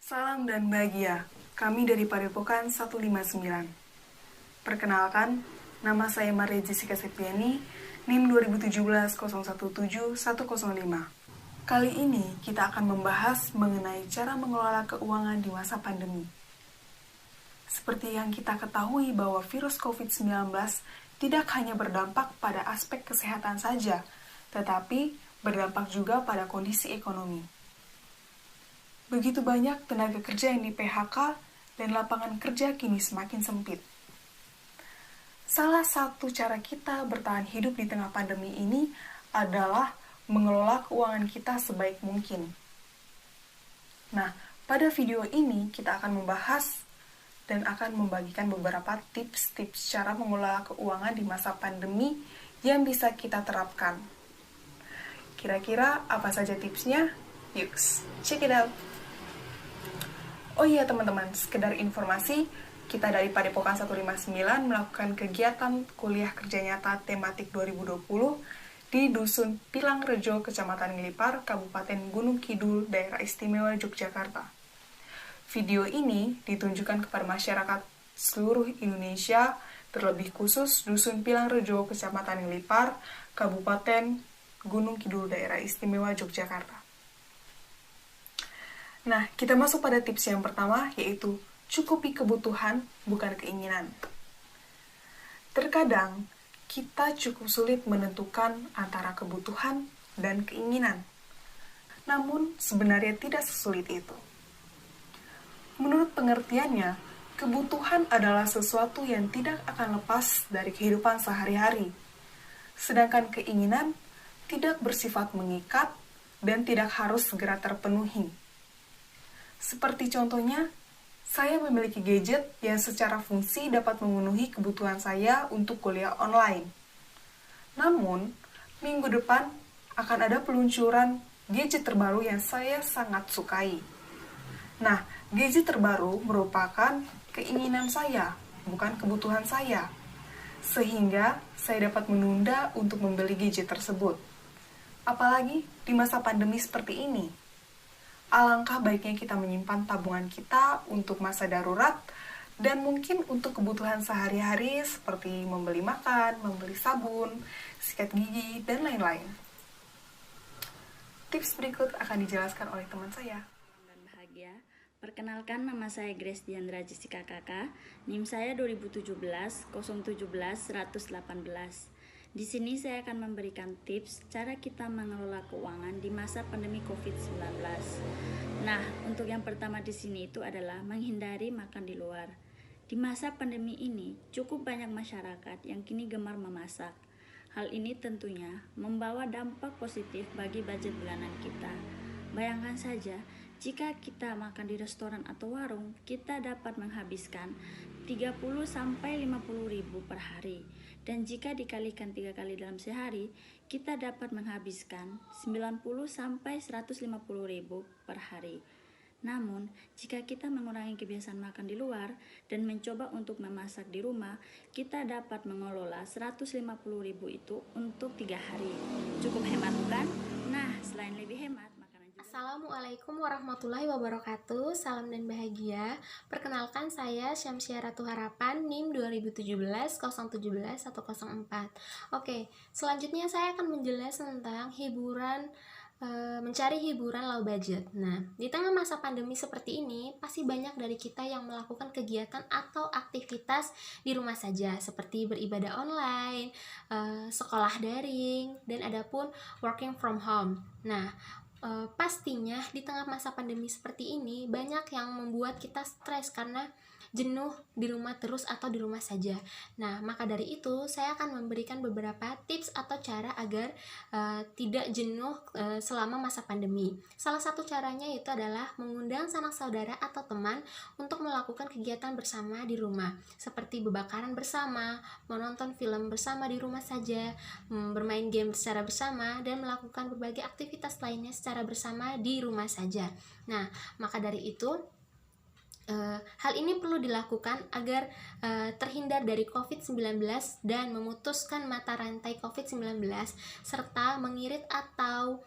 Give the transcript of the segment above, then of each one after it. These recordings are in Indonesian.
Salam dan bahagia, kami dari Padepokan 159. Perkenalkan, nama saya Maria Jessica Septiani, NIM 2017-017-105. Kali ini kita akan membahas mengenai cara mengelola keuangan di masa pandemi. Seperti yang kita ketahui bahwa virus COVID-19 tidak hanya berdampak pada aspek kesehatan saja, tetapi berdampak juga pada kondisi ekonomi. Begitu banyak tenaga kerja yang di-PHK dan lapangan kerja kini semakin sempit. Salah satu cara kita bertahan hidup di tengah pandemi ini adalah mengelola keuangan kita sebaik mungkin. Nah, pada video ini kita akan membahas dan akan membagikan beberapa tips-tips cara mengelola keuangan di masa pandemi yang bisa kita terapkan. Kira-kira apa saja tipsnya? Yuk, check it out! Oh iya teman-teman, sekedar informasi, kita dari Padepokan 159 melakukan kegiatan kuliah kerja nyata tematik 2020 di Dusun Pilangrejo, Kecamatan Ngelipar, Kabupaten Gunung Kidul, Daerah Istimewa Yogyakarta. Video ini ditunjukkan kepada masyarakat seluruh Indonesia, terlebih khusus Dusun Pilangrejo, Kecamatan Ngelipar, Kabupaten Gunung Kidul, Daerah Istimewa Yogyakarta. Nah, kita masuk pada tips yang pertama, yaitu cukupi kebutuhan, bukan keinginan. Terkadang, kita cukup sulit menentukan antara kebutuhan dan keinginan. Namun, sebenarnya tidak sesulit itu. Menurut pengertiannya, kebutuhan adalah sesuatu yang tidak akan lepas dari kehidupan sehari-hari. Sedangkan keinginan tidak bersifat mengikat dan tidak harus segera terpenuhi. Seperti contohnya, saya memiliki gadget yang secara fungsi dapat memenuhi kebutuhan saya untuk kuliah online. Namun, minggu depan akan ada peluncuran gadget terbaru yang saya sangat sukai. Nah, gadget terbaru merupakan keinginan saya, bukan kebutuhan saya. Sehingga saya dapat menunda untuk membeli gadget tersebut. Apalagi di masa pandemi seperti ini. Alangkah baiknya kita menyimpan tabungan kita untuk masa darurat dan mungkin untuk kebutuhan sehari-hari seperti membeli makan, membeli sabun, sikat gigi, dan lain-lain. Tips berikut akan dijelaskan oleh teman saya. Dan bahagia. Perkenalkan, nama saya Grace Diandra Jessica KK, NIM saya 2017 017 118. Di sini saya akan memberikan tips cara kita mengelola keuangan di masa pandemi COVID-19. Nah, untuk yang pertama di sini itu adalah menghindari makan di luar. Di masa pandemi ini, cukup banyak masyarakat yang kini gemar memasak. Hal ini tentunya membawa dampak positif bagi budget bulanan kita. Bayangkan saja, jika kita makan di restoran atau warung, kita dapat menghabiskan 30-50 ribu per hari. Dan jika dikalikan 3 kali dalam sehari, kita dapat menghabiskan 90-150 ribu per hari. Namun, jika kita mengurangi kebiasaan makan di luar dan mencoba untuk memasak di rumah, kita dapat mengelola 150 ribu itu untuk 3 hari. Cukup hemat bukan? Nah, selain lebih hemat, Assalamualaikum warahmatullahi wabarakatuh. Salam dan bahagia. Perkenalkan, saya Syamsia Ratu Harapan, NIM 2017 017 104. Oke, selanjutnya saya akan menjelaskan tentang mencari hiburan low budget. Nah, di tengah masa pandemi seperti ini, pasti banyak dari kita yang melakukan kegiatan atau aktivitas di rumah saja, seperti beribadah online, sekolah daring, dan adapun working from home. Nah, pastinya di tengah masa pandemi seperti ini banyak yang membuat kita stres karena jenuh di rumah terus atau di rumah saja. Nah, maka dari itu saya akan memberikan beberapa tips atau cara agar tidak jenuh selama masa pandemi. Salah satu caranya itu adalah mengundang sanak saudara atau teman untuk melakukan kegiatan bersama di rumah, seperti bebakaran bersama, menonton film bersama di rumah saja, bermain game secara bersama, dan melakukan berbagai aktivitas lainnya secara bersama di rumah saja. Nah, maka dari itu hal ini perlu dilakukan agar terhindar dari COVID-19 dan memutuskan mata rantai COVID-19 serta mengirit atau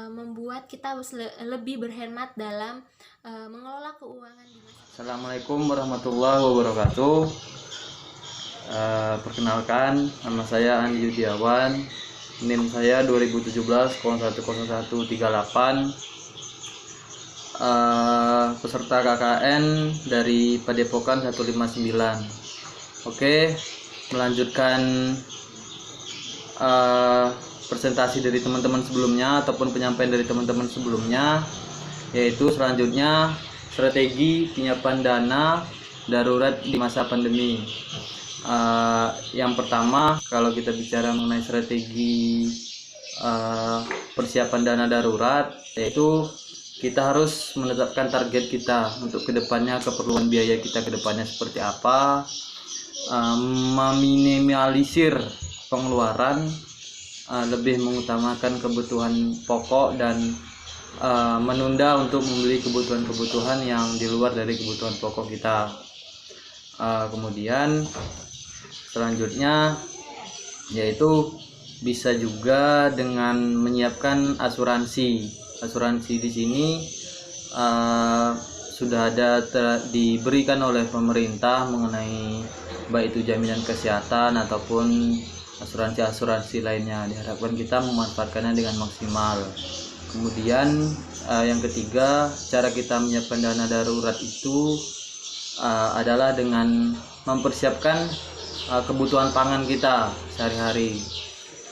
membuat kita lebih berhemat dalam mengelola keuangan di masa. Assalamualaikum warahmatullahi wabarakatuh. Perkenalkan, nama saya Andi Yudiawan, NIM saya 2017-010138, peserta KKN dari Padepokan 159. Oke, melanjutkan presentasi dari teman-teman sebelumnya ataupun penyampaian dari teman-teman sebelumnya, yaitu selanjutnya strategi penyiapan dana darurat di masa pandemi. Yang pertama, kalau kita bicara mengenai strategi persiapan dana darurat, yaitu kita harus menetapkan target kita untuk kedepannya, keperluan biaya kita kedepannya seperti apa, meminimalisir pengeluaran, lebih mengutamakan kebutuhan pokok dan menunda untuk membeli kebutuhan-kebutuhan yang di luar dari kebutuhan pokok kita. Kemudian selanjutnya yaitu bisa juga dengan menyiapkan asuransi. Asuransi di sini sudah ada diberikan oleh pemerintah mengenai baik itu jaminan kesehatan ataupun asuransi lainnya. Diharapkan kita memanfaatkannya dengan maksimal. Kemudian yang ketiga, cara kita menyiapkan dana darurat itu adalah dengan mempersiapkan kebutuhan pangan kita sehari-hari,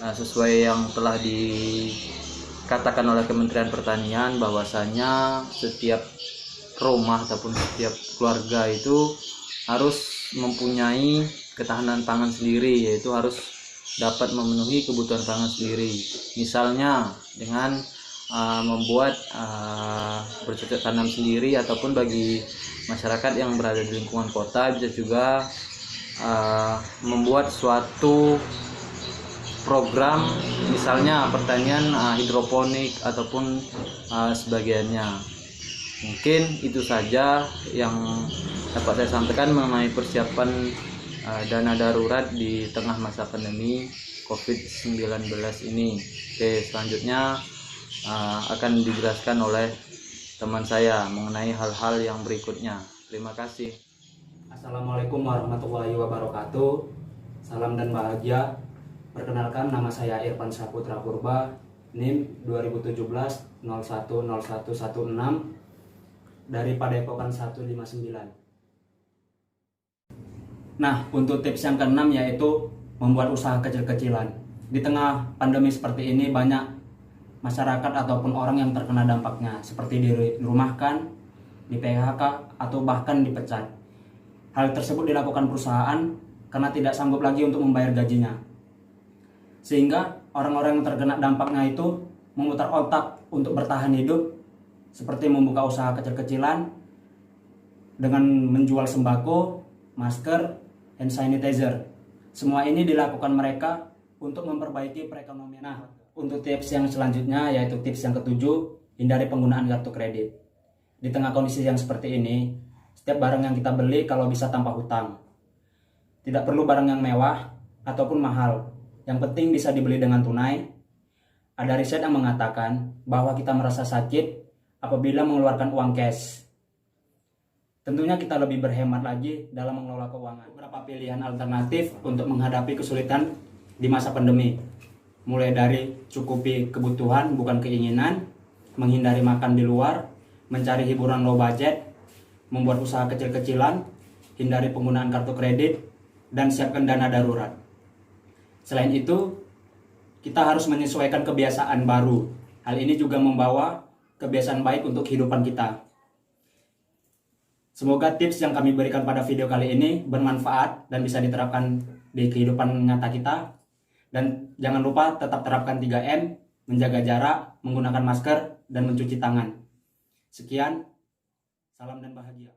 sesuai yang telah dikatakan oleh Kementerian Pertanian bahwasanya setiap rumah ataupun setiap keluarga itu harus mempunyai ketahanan pangan sendiri, yaitu harus dapat memenuhi kebutuhan pangan sendiri. Misalnya dengan membuat bercocok tanam sendiri, ataupun bagi masyarakat yang berada di lingkungan kota bisa juga membuat suatu program, misalnya pertanian hidroponik ataupun sebagiannya. Mungkin itu saja yang dapat saya sampaikan mengenai persiapan dana darurat di tengah masa pandemi COVID-19 ini. Oke, selanjutnya akan dijelaskan oleh teman saya mengenai hal-hal yang berikutnya. Terima kasih. Assalamualaikum warahmatullahi wabarakatuh. Salam dan bahagia. Perkenalkan, nama saya Irfan Saputra Purba, NIM 2017-010116 dari Padepokan 159. Nah, untuk tips yang keenam yaitu membuat usaha kecil-kecilan. Di tengah pandemi seperti ini, banyak masyarakat ataupun orang yang terkena dampaknya, seperti dirumahkan, di PHK, atau bahkan dipecat. Hal tersebut dilakukan perusahaan karena tidak sanggup lagi untuk membayar gajinya. Sehingga orang-orang yang terkena dampaknya itu memutar otak untuk bertahan hidup, seperti membuka usaha kecil-kecilan dengan menjual sembako, masker, hand sanitizer. Semua ini dilakukan mereka untuk memperbaiki perekonomian. Nah, untuk tips yang selanjutnya yaitu tips yang ketujuh, hindari penggunaan kartu kredit. Di tengah kondisi yang seperti ini, setiap barang yang kita beli kalau bisa tanpa hutang. Tidak perlu barang yang mewah ataupun mahal. Yang penting bisa dibeli dengan tunai. Ada riset yang mengatakan bahwa kita merasa sakit apabila mengeluarkan uang cash. Tentunya kita lebih berhemat lagi dalam mengelola keuangan. Beberapa pilihan alternatif untuk menghadapi kesulitan di masa pandemi. Mulai dari cukupi kebutuhan bukan keinginan, menghindari makan di luar, mencari hiburan low budget, membuat usaha kecil-kecilan, hindari penggunaan kartu kredit, dan siapkan dana darurat. Selain itu, kita harus menyesuaikan kebiasaan baru. Hal ini juga membawa kebiasaan baik untuk kehidupan kita. Semoga tips yang kami berikan pada video kali ini bermanfaat dan bisa diterapkan di kehidupan nyata kita. Dan jangan lupa tetap terapkan 3M, menjaga jarak, menggunakan masker, dan mencuci tangan. Sekian, salam dan bahagia.